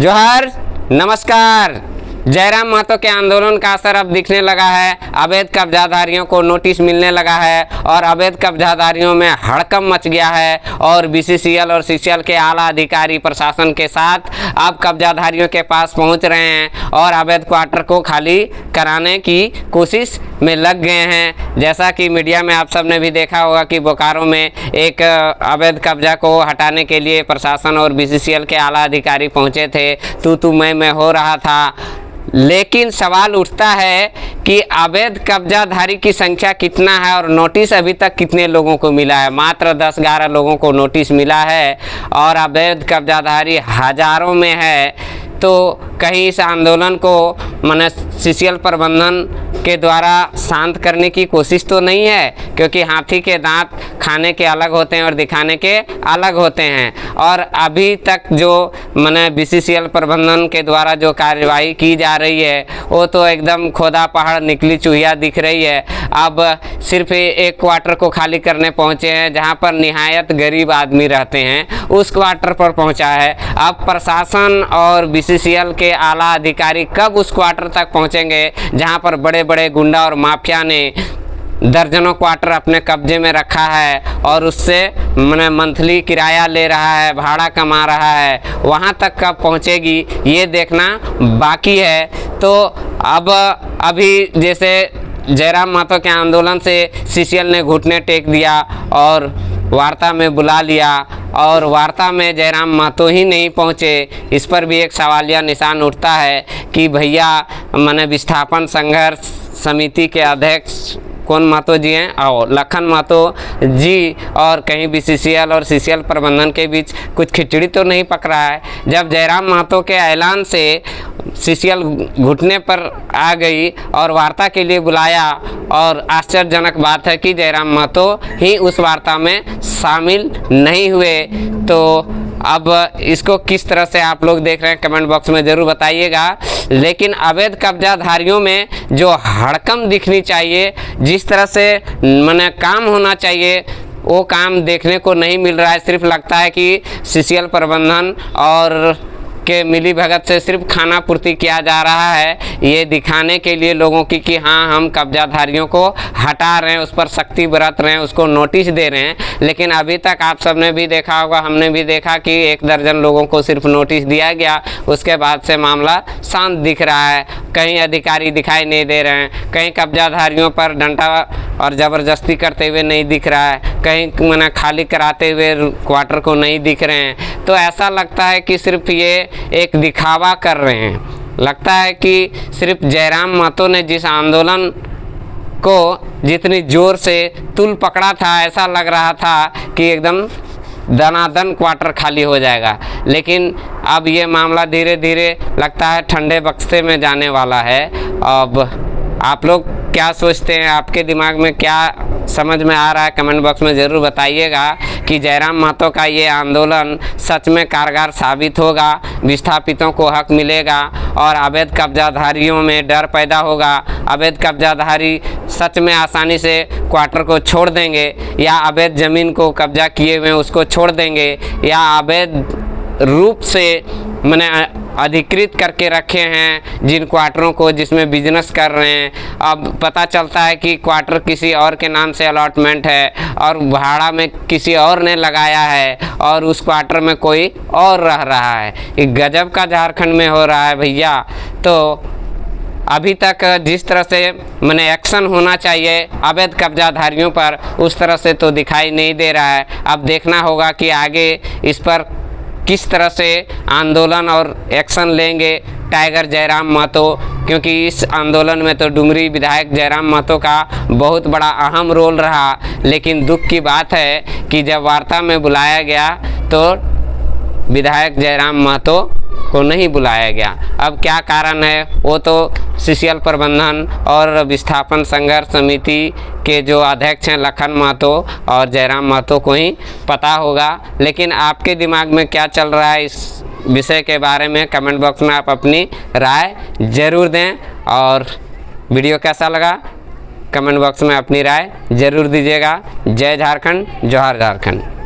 जोहार, नमस्कार। जयराम महतो के आंदोलन का असर अब दिखने लगा है। अवैध कब्जाधारियों को नोटिस मिलने लगा है और अवैध कब्जाधारियों में हड़कंप मच गया है और बीसीसीएल और सीसीएल के आला अधिकारी प्रशासन के साथ अब कब्जाधारियों के पास पहुंच रहे हैं और अवैध क्वार्टर को खाली कराने की कोशिश में लग गए हैं। जैसा कि मीडिया में आप सबने भी देखा होगा कि बोकारो में एक अवैध कब्जा को हटाने के लिए प्रशासन और बीसीसीएल के आला अधिकारी पहुंचे थे। तू मैं हो रहा था, लेकिन सवाल उठता है कि अवैध कब्जाधारी की संख्या कितना है और नोटिस अभी तक कितने लोगों को मिला है। मात्र 10-11 लोगों को नोटिस मिला है और अवैध कब्जाधारी हजारों में है। तो कहीं इस आंदोलन को माने सीसीएल प्रबंधन के द्वारा शांत करने की कोशिश तो नहीं है, क्योंकि हाथी के दांत खाने के अलग होते हैं और दिखाने के अलग होते हैं। और अभी तक जो माने बीसीसीएल प्रबंधन के द्वारा जो कार्यवाही की जा रही है वो तो एकदम खोदा पहाड़ निकली चूहिया दिख रही है। अब सिर्फ एक क्वार्टर को खाली करने पहुंचे हैं जहां पर निहायत गरीब आदमी रहते हैं, उस क्वार्टर पर पहुंचा है। अब प्रशासन और बीसीसीएल के आला अधिकारी कब उस क्वार्टर तक पहुंचेंगे जहां पर बड़े बड़े गुंडा और माफिया ने दर्जनों क्वार्टर अपने कब्जे में रखा है और उससे मैंने मंथली किराया ले रहा है, भाड़ा कमा रहा है, वहाँ तक कब पहुँचेगी ये देखना बाकी है। तो अब अभी जैसे जयराम महतो के आंदोलन से सीसीएल ने घुटने टेक दिया और वार्ता में बुला लिया और वार्ता में जयराम महतो ही नहीं पहुँचे, इस पर भी एक सवालिया निशान उठता है कि भैया मैंने विस्थापन संघर्ष समिति के अध्यक्ष कौन महतो जी हैं और लखन महतो जी, और कहीं बीसीसीएल और सीसीएल प्रबंधन के बीच कुछ खिचड़ी तो नहीं पक रहा है। जब जयराम महतो के ऐलान से सीसीएल घुटने पर आ गई और वार्ता के लिए बुलाया, और आश्चर्यजनक बात है कि जयराम महतो ही उस वार्ता में शामिल नहीं हुए। तो अब इसको किस तरह से आप लोग देख रहे हैं कमेंट बॉक्स में ज़रूर बताइएगा। लेकिन अवैध कब्जाधारियों में जो हड़कंप दिखनी चाहिए, जिस तरह से माने काम होना चाहिए, वो काम देखने को नहीं मिल रहा है। सिर्फ लगता है कि सीसीएल प्रबंधन और के मिली भगत से सिर्फ खाना पूर्ति किया जा रहा है, ये दिखाने के लिए लोगों की कि हाँ हम कब्जाधारियों को हटा रहे हैं, उस पर सख्ती बरत रहे हैं, उसको नोटिस दे रहे हैं। लेकिन अभी तक आप सबने भी देखा होगा, हमने भी देखा कि 1 दर्जन लोगों को सिर्फ नोटिस दिया गया, उसके बाद से मामला शांत दिख रहा है। कहीं अधिकारी दिखाई नहीं दे रहे हैं, कहीं कब्जाधारियों पर डंडा और ज़बरदस्ती करते हुए नहीं दिख रहा है, कहीं मना खाली कराते हुए क्वार्टर को नहीं दिख रहे हैं। तो ऐसा लगता है कि सिर्फ ये एक दिखावा कर रहे हैं। लगता है कि सिर्फ जयराम महतो ने जिस आंदोलन को जितनी ज़ोर से तुल पकड़ा था, ऐसा लग रहा था कि एकदम दनादन क्वार्टर खाली हो जाएगा। लेकिन अब ये मामला धीरे धीरे लगता है ठंडे बक्से में जाने वाला है। अब आप लोग क्या सोचते हैं, आपके दिमाग में क्या समझ में आ रहा है, कमेंट बॉक्स में ज़रूर बताइएगा कि जयराम महतो का ये आंदोलन सच में कारगर साबित होगा, विस्थापितों को हक मिलेगा और अवैध कब्जाधारियों में डर पैदा होगा। अवैध कब्जाधारी सच में आसानी से क्वार्टर को छोड़ देंगे, या अवैध ज़मीन को कब्जा किए हुए उसको छोड़ देंगे, या अवैध रूप से मैंने अधिकृत करके रखे हैं जिन क्वार्टरों को, जिसमें बिजनेस कर रहे हैं। अब पता चलता है कि क्वार्टर किसी और के नाम से अलॉटमेंट है और भाड़ा में किसी और ने लगाया है और उस क्वार्टर में कोई और रह रहा है। ये गजब का झारखंड में हो रहा है भैया। तो अभी तक जिस तरह से मैंने एक्शन होना चाहिए अवैध कब्जाधारियों पर, उस तरह से तो दिखाई नहीं दे रहा है। अब देखना होगा कि आगे इस पर किस तरह से आंदोलन और एक्शन लेंगे टाइगर जयराम महतो, क्योंकि इस आंदोलन में तो डुमरी विधायक जयराम महतो का बहुत बड़ा अहम रोल रहा। लेकिन दुख की बात है कि जब वार्ता में बुलाया गया तो विधायक जयराम महतो को नहीं बुलाया गया। अब क्या कारण है वो तो सीसीएल प्रबंधन और विस्थापन संघर्ष समिति के जो अध्यक्ष हैं लखन महतो और जयराम महतो को ही पता होगा। लेकिन आपके दिमाग में क्या चल रहा है इस विषय के बारे में कमेंट बॉक्स में आप अपनी राय ज़रूर दें। और वीडियो कैसा लगा कमेंट बॉक्स में अपनी राय ज़रूर दीजिएगा। जय झारखंड, जोहार झारखंड।